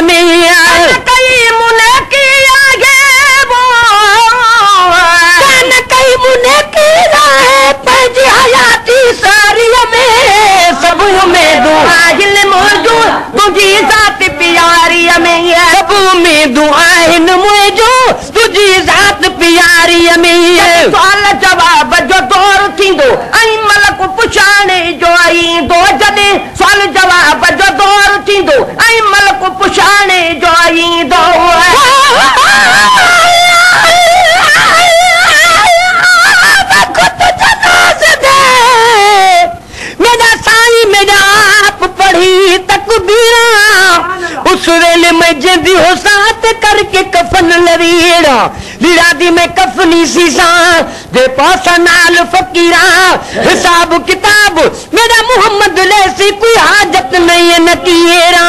में कई मुने की आगे वो कई मुने की राह पंहिंजी हयाती सारी में सब उम्मीदूं आहिनि मुंहिंजो तुंहिंजी ज़ात प्यारी में सब उम्मीदूं आहिनि मुंहिंजो तुंहिंजी ज़ात प्यारी में सुवाल जवाब जो दौर थींदो ऐं मलक पुछाणे जो ईंदो जॾहिं सुवाल जवाब जो दौर थींदो ऐं मलक पुछाणे जो ईंदो मेरा साईं मेरा आप पढ़ी तकबीरा उस वेले में जंदी हो साथ करके कफन लवीड़ा लीरादी में कफनी सीसा दे पासा नाल फकीरा हिसाब किताब मेरा मोहम्मद लेसी कोई हाजत नहीं है नकीरा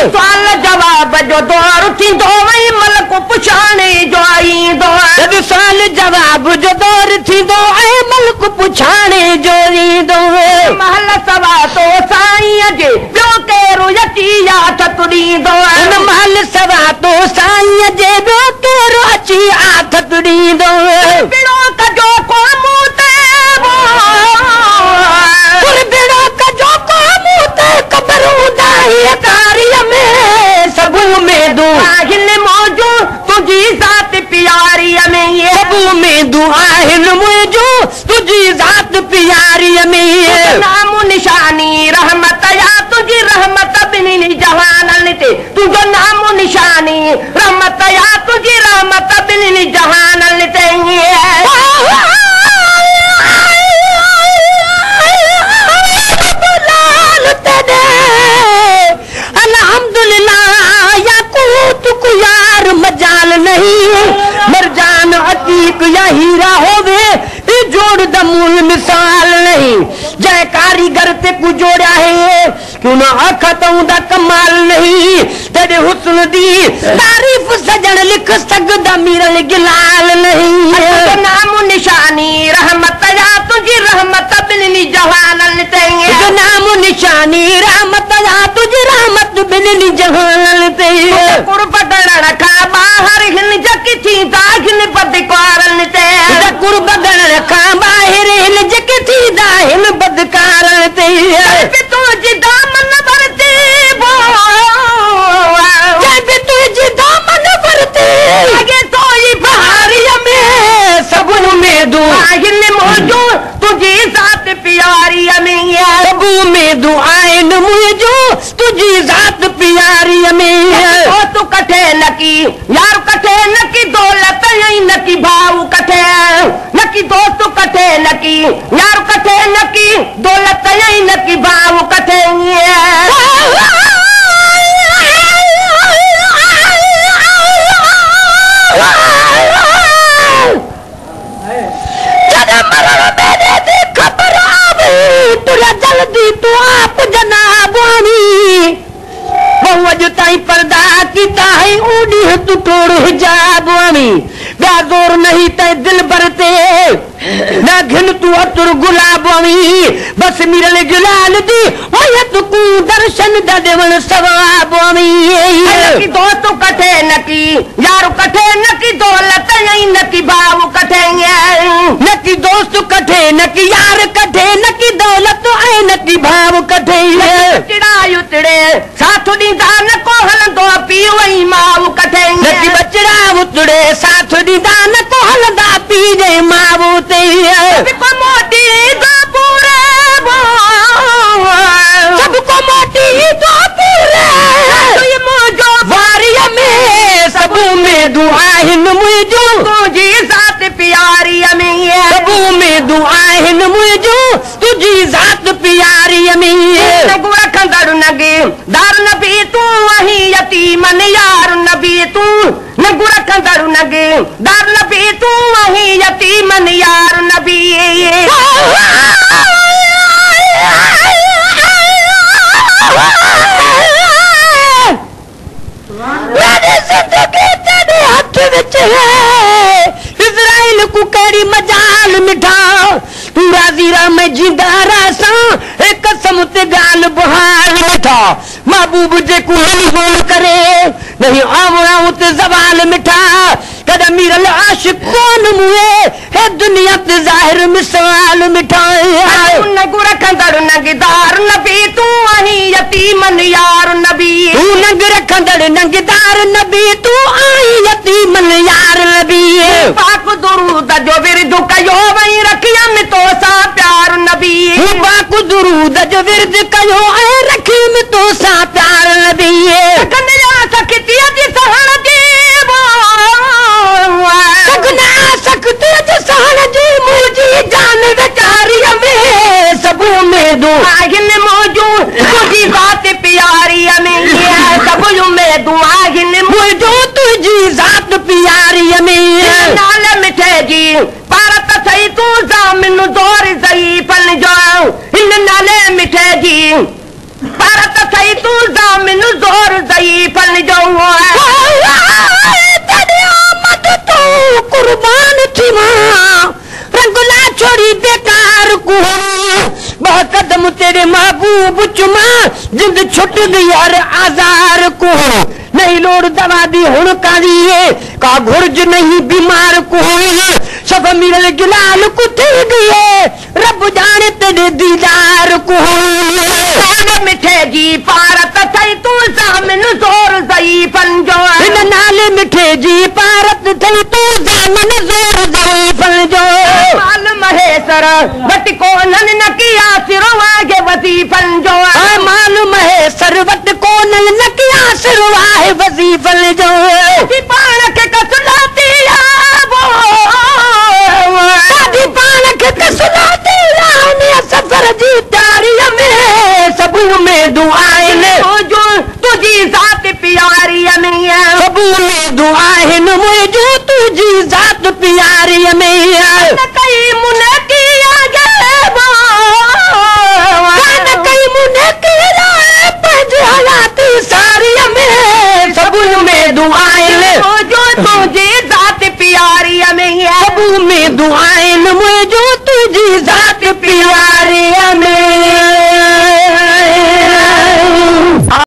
सवाल जवाब जो दौर थींदो वही मलक पुछाणे जो ईंदो सवाल जवाब जो दौर थींदो ऐं मलक पुछाणे जो ईंदो महल सवा तो साईं जे ॿियो केरु अची याद तुरींदो महल सवा तो साईं जे ॿियो केरु अची आथ तुरींदो बिड़ो कजो को मूं ते बिड़ो कजो को मूं ते क़बर हूंदा कारी में सब उम्मीदूं आहिनि मौजू तुंहिंजी ज़ात प्यारी में सब उम्मीदूं आहिनि मुंहिंजो तुंहिंजी ज़ात प्यारी में नामो निशानी रहमत या तुझी रहमत बिनी जहाननि ते तुझो नामो निशानी रहमत या तुझी रहमत बिनी जहाननि ते अल्हम्दुलिल्लाह या को यार मजाल नहीं मरजान अतीक या हीरा होवे जोड़ दमूल मिसाल नहीं जय कारीगर ते को जोड़ा है क्यों ना अखत दा कमाल नहीं तेरे हुस्न दी तारीफ सजन लिख सकदा मीरल गिलाल नहीं नाम निशानी रहमत या तुझी रहमत बिनी जहानन ते नाम निशानी रहमत या तुझी रहमत बिनी जहानन ते कुर्ब गण रखा बाहर हिन जकी थी दाखिल बदकारन ते कुर्ब गण रखा बाहर हिन जकी थी दाहिन बदकारन ते तुझी दामन भरती वो जब तुझी दामन भरती आगे तो ये बहारी में सब उम्मीदूं आहिनि मौजू तुझी ज़ात प्यारी में सब उम्मीदूं आहिनि मुंहिंजो तुझी ज़ात प्यारी में ओ तू कठे न की यार कठे न की दौलत न की भाव कठे न की दोस्त कठे न की यार कठे न की दौलत न की भाव कठे खबर तुला जल्दी तू आप जनाब बहु ताई पर्दा किता है उड़ी तू तोड़ हिजाब जोर नहीं ते दिल भरते ना घिन तू अतुर गुलाब बस मिरल गुलाल दी मयत को दर्शन देवण सवाब की दोस्त कठे न की यार कठे न की दौलत न की भाव कठे न की दोस्त कठे न की यार कठे न की दौलत न की भाव कठे चिड़ाई उतड़े साथ दीदा न को हलंदो पी वही माव कठे न की बचड़ा उतड़े साथ दीदा न को हलंदा पी जे माव ते सबको मोटी दो पूरे सबको मोटी दो पूरे ये मोजो वारिया में सब में दुआहिन मुझो तुझी ज़ात प्यारी में सब में दुआहिन मुझो तुझी ज़ात प्यारी में नगुआ खंदड़ नगे दार नबी तू वही यतीमन यार नबी तू नगुआ खंदड़ नगे दार नबी तू वही यतीमन यार नबी मेरी जिंदगी तेरे हाथ विच है इज़राइल को केड़ी मजाल मिठा तू राजी रा में जिंदा रासा एक कसम ते गाल बहाल मिठा महबूब जे को होल करे नहीं आवड़ा ते जवाल मिठा कद मीरल आशिक कौन मुए है दुनिया ते जाहिर मिसाल मिठा नगु रखंदड़ नंगदार नबी तू आही यतीमन यार नबी तू नंग रखंदड़ नंगदार नबी तू आई यतीमन यार नबी पाक दुरूद जो विरद कयो वही रखिया में तो सा प्यार नबी पाक दुरूद जो विरद कयो ऐ रखी में तो सा प्यार नबी कन्या सखती जी सहण जी सगना सकते जी सहण जी मुझी जान बेचारी में सबू में दो आगिन मौजूद तुझी बात प्यारी में सबू में दो आगिन मुझो तुझी जात प्यारी में नाल मिठे जी भारत सही तू जामिन दौर सही पन जाओ इन नाले मिठे जी भारत सही तू जामिन दौर सही पन जाओ मत तो कुर्बान थी मां रंगला छोड़ी बेकार को बह कदम तेरे महबूब चुमा जिंद छुट गई हर आजार को नहीं लोड़ दवा दी हुण कारिए का घुर्ज नहीं बीमार को सब मिलल गिलाल को थी गए रब जाने तेरे दीदार को मिठे जी भारत सही तू जामिन दौर सही पन जाओ इन नाले मिठे जी भारत थई तू जामिन जोर सही पन जाओ माल महेश्वर वट को नन न किया सिरो आगे वजीफन जो माल महेश्वर वट को नन न किया सिरो आगे वजीफन जो पाण के कसुलाती पाण के कसुलाती सफर जी तारी में सबू में दुआइन तुझी जात प्यारी में सबू में दुआइन मुझो तुझी जात प्यारी में कई मुने किया कई मुने किया पंज हयाती सारी में सबू में दुआइन जो तुझी जात प्यारी में सबू में दुआइन मुझो तुझी जात प्यारी में